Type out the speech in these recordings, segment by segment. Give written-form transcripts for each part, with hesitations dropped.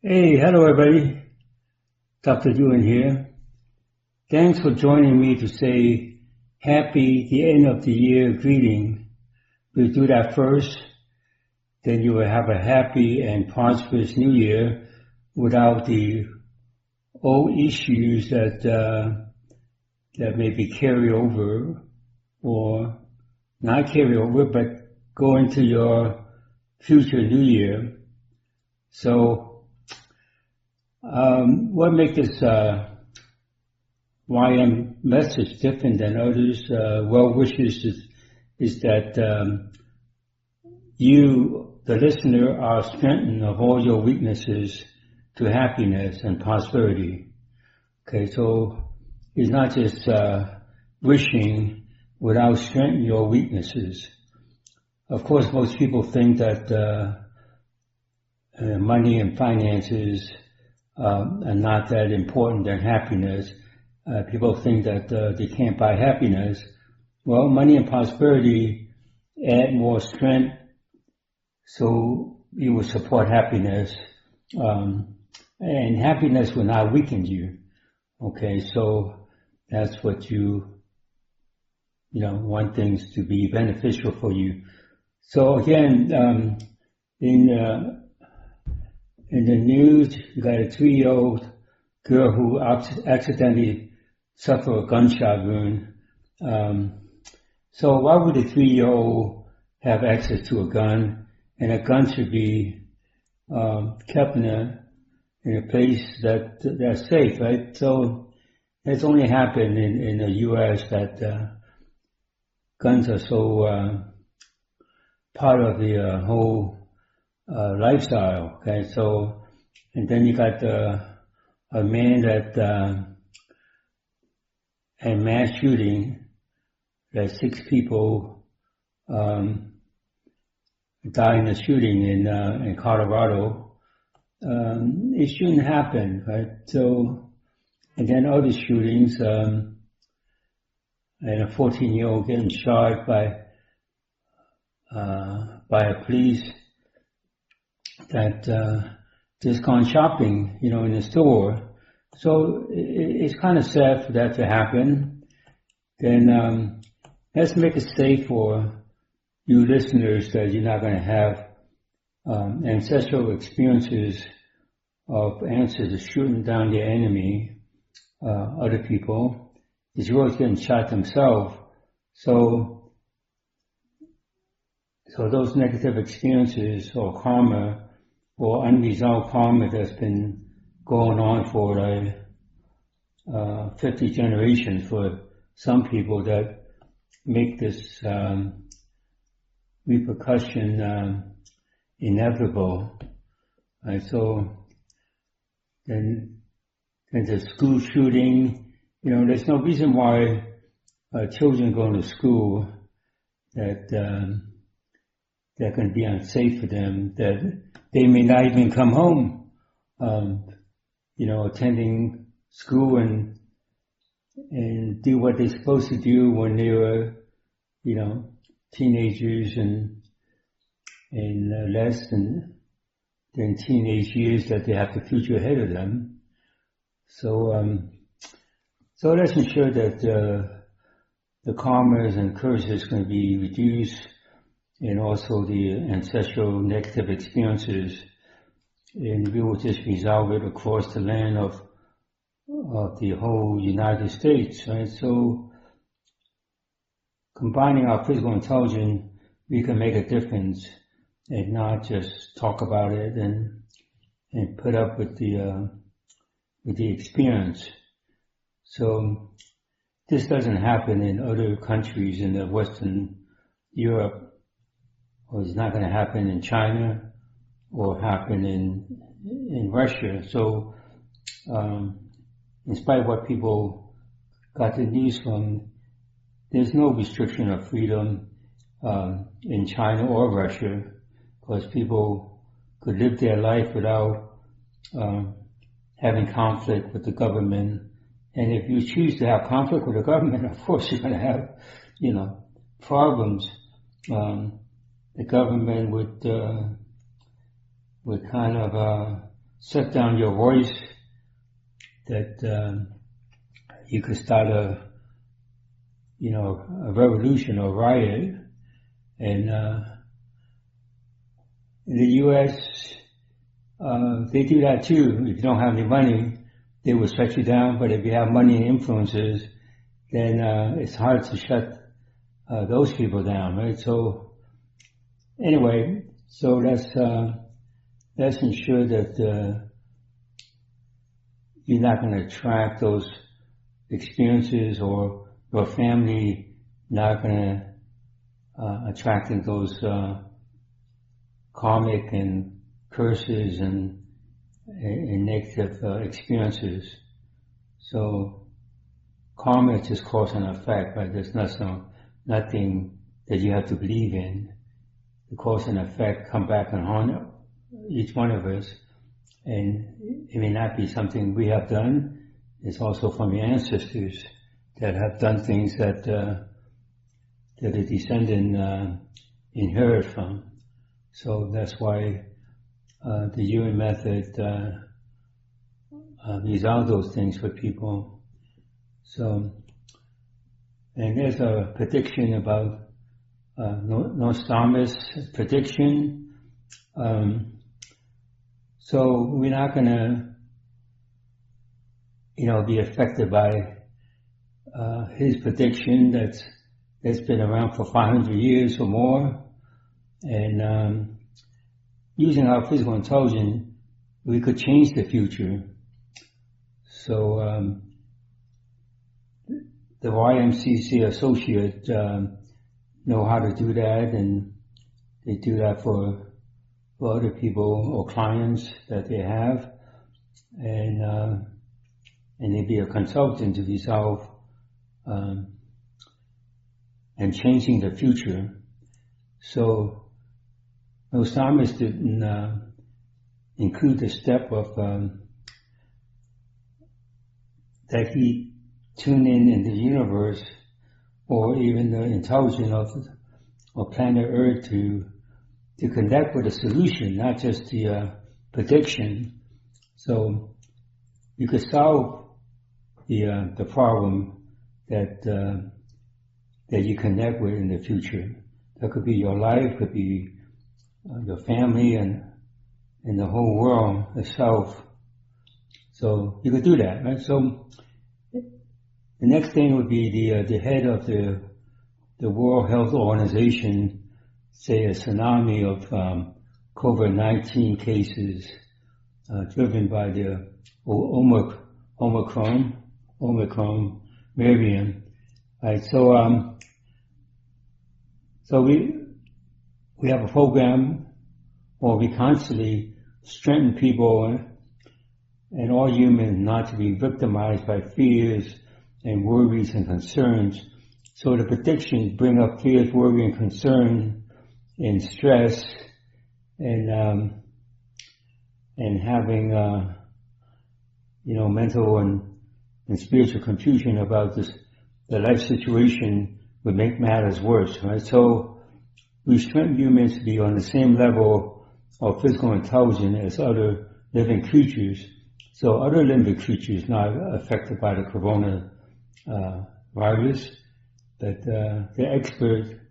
Hey, hello everybody. Dr.Yuen here. Thanks for joining me to say happy the end of the year greeting. We'll do that first, then you will have a happy and prosperous new year without the old issues that maybe carry over or not carry over, but go into your future new year. So what makes this YM message different than others, well wishes, is that you, the listener, are strengthened of all your weaknesses to happiness and prosperity. Okay, so it's not just wishing without strengthening your weaknesses. Of course, most people think that money and finances are not that important than happiness. People think that they can't buy happiness. Well, money and prosperity add more strength, so you will support happiness, and happiness will not weaken you. Okay, so that's what you want things to be beneficial for you. So again, in the news, you got a 3-year-old girl who accidentally suffered a gunshot wound. So why would a 3-year-old have access to a gun? And a gun should be kept in a place that's safe, right? So it's only happened in the U.S. that guns are so part of the whole lifestyle. Okay, so and then you got a man that a mass shooting that 6 people died in a shooting in Colorado. It shouldn't happen, right? So and then other shootings, and a 14-year-old getting shot by a police that just gone shopping, in the store. So it's kind of sad for that to happen. Then let's make it safe for you listeners that you're not going to have ancestral experiences of ancestors shooting down their enemy, other people. These always getting shot themselves. So those negative experiences or karma or unresolved karma that's been going on for 50 generations for some people that make this repercussion inevitable. And so then the school shooting, there's no reason why children going to school that can be unsafe for them, that they may not even come home, attending school and do what they're supposed to do when they were, teenagers and less than teenage years that they have the future ahead of them. So let's ensure that the karmas and curses can be reduced, and also the ancestral negative experiences, and we will just resolve it across the land of the whole United States, right? So combining our physical intelligence, we can make a difference and not just talk about it and put up with the experience. So this doesn't happen in other countries in the Western Europe, or it's not going to happen in China or happen in Russia. So in spite of what people got the news from, there's no restriction of freedom in China or Russia, because people could live their life without having conflict with the government. And if you choose to have conflict with the government, of course you're going to have, problems. The government would kind of set down your voice, that you could start a revolution or riot. And in the U.S., they do that too. If you don't have any money, they will shut you down. But if you have money and influences, then it's hard to shut those people down, right? So anyway, so let's ensure that you're not going to attract those experiences, or your family not going to attracting those karmic and curses and negative experiences. So karma is just cause and effect, right? There's nothing that you have to believe in. The cause and effect come back and haunt each one of us, and it may not be something we have done. It's also from your ancestors that have done things that a descendant inherit from. So that's why the Yuen method resolves those things for people. So, and there's a prediction about Nostradamus prediction. So we're not going to, be affected by his prediction that's been around for 500 years or more. And using our physical intelligence, we could change the future. So the YMCC associate know how to do that, and they do that for other people or clients that they have, and they be a consultant to resolve and changing the future. So Nostradamus didn't include the step of that he tune in the universe, or even the intelligence of planet Earth to connect with a solution, not just the prediction. So you could solve the problem that you connect with in the future. That could be your life, could be your family, and the whole world itself. So you could do that, right? So the next thing would be the head of the World Health Organization say a tsunami of COVID-19 cases driven by the Omicron variant. Right, so we have a program where we constantly strengthen people and all humans not to be victimized by fears and worries and concerns. So the predictions bring up fears, worry, and concern, and stress, and having mental and spiritual confusion about the life situation would make matters worse, right? So we strengthen humans to be on the same level of physical intelligence as other living creatures. So other living creatures not affected by the corona virus, but the expert,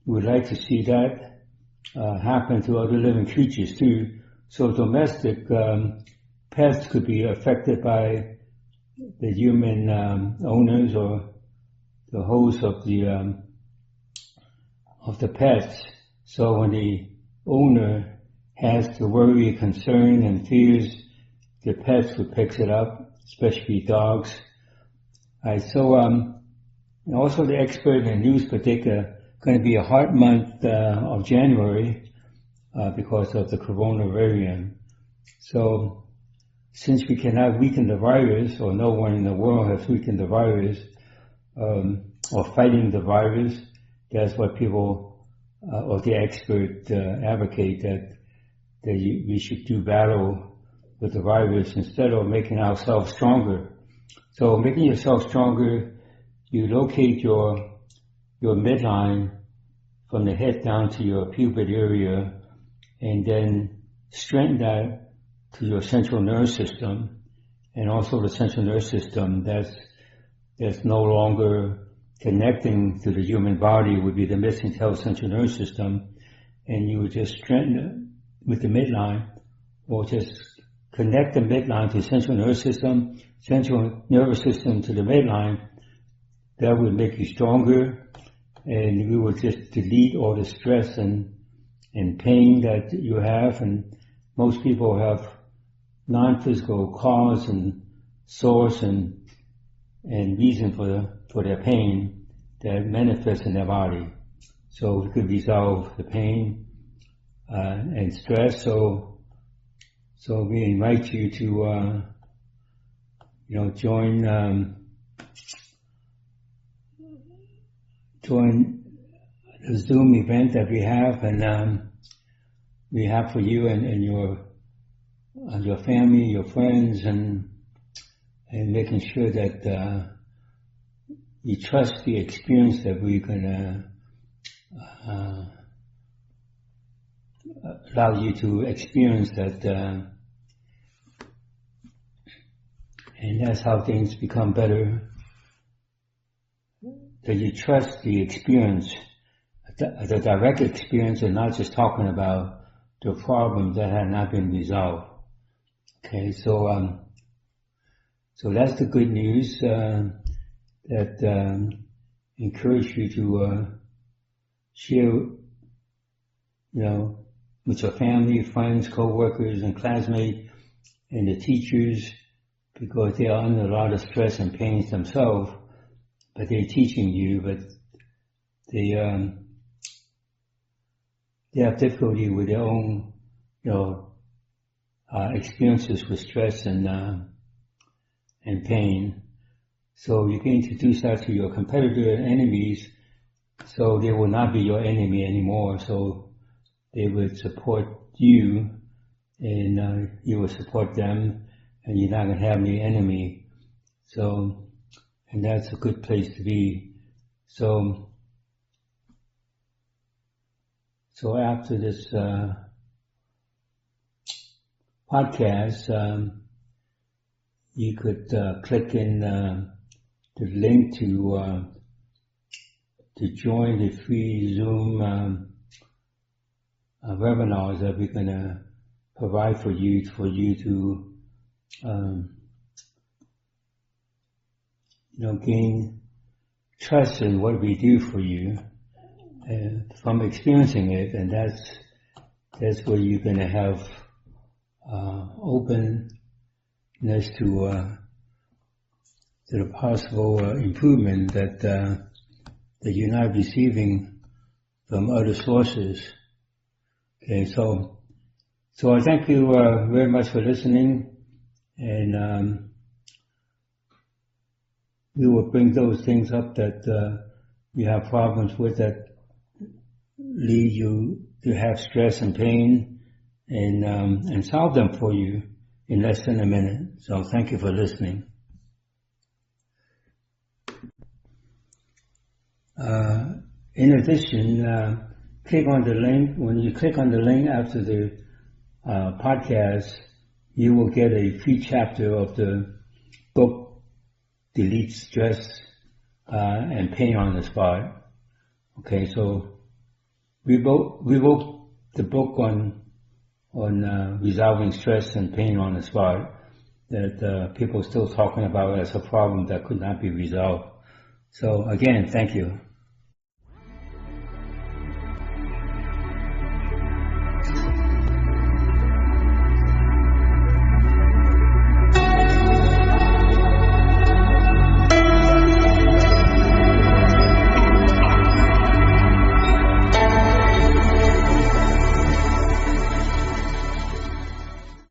would like to see that happen to other living creatures too. So domestic pests could be affected by the human owners or the host of the pets. So when the owner has the worry, concern, and fears, the pets would pick it up, especially dogs. Right, so also the expert and news predict going to be a hot month of January because of the corona variant. So since we cannot weaken the virus, or no one in the world has weakened the virus, or fighting the virus, that's what people or the expert advocate, that we should do battle with the virus instead of making ourselves stronger. So making yourself stronger, you locate your midline from the head down to your pubic area, and then strengthen that to your central nervous system, and also the central nervous system that's no longer connecting to the human body would be the mesenteric central nervous system, and you would just strengthen it with the midline, or just connect the midline to the central nervous system to the midline. That would make you stronger, and we would just delete all the stress and pain that you have. And most people have non-physical cause and source and reason for their pain that manifests in their body. So we could resolve the pain and stress. So we invite you to join the Zoom event that we have, and we have for you and your family, your friends, and making sure that you trust the experience that we're gonna allow you to experience that, and that's how things become better. That you trust the experience, the direct experience, and not just talking about the problems that have not been resolved. Okay, so that's the good news that encourage you to share, with your family, friends, co-workers, and classmates, and the teachers, because they are under a lot of stress and pains themselves. But they're teaching you, but they have difficulty with their own, experiences with stress and pain. So you can introduce that to your competitor and enemies, so they will not be your enemy anymore. So they will support you, and you will support them, and you're not going to have any enemy. And that's a good place to be. So after this podcast, you could click in the link to join the free Zoom webinars that we're going to provide for you to gain trust in what we do for you from experiencing it, and that's where you're going to have openness to the possible improvement that you're not receiving from other sources. Okay, so I thank you very much for listening, and we will bring those things up that you have problems with, that lead you to have stress and pain, and solve them for you in less than a minute. So thank you for listening. In addition, click on the link. When you click on the link after the podcast, you will get a free chapter of the book, Delete Stress and Pain on the Spot. Okay, so we wrote the book on resolving stress and pain on the spot that people are still talking about as a problem that could not be resolved. So again, thank you.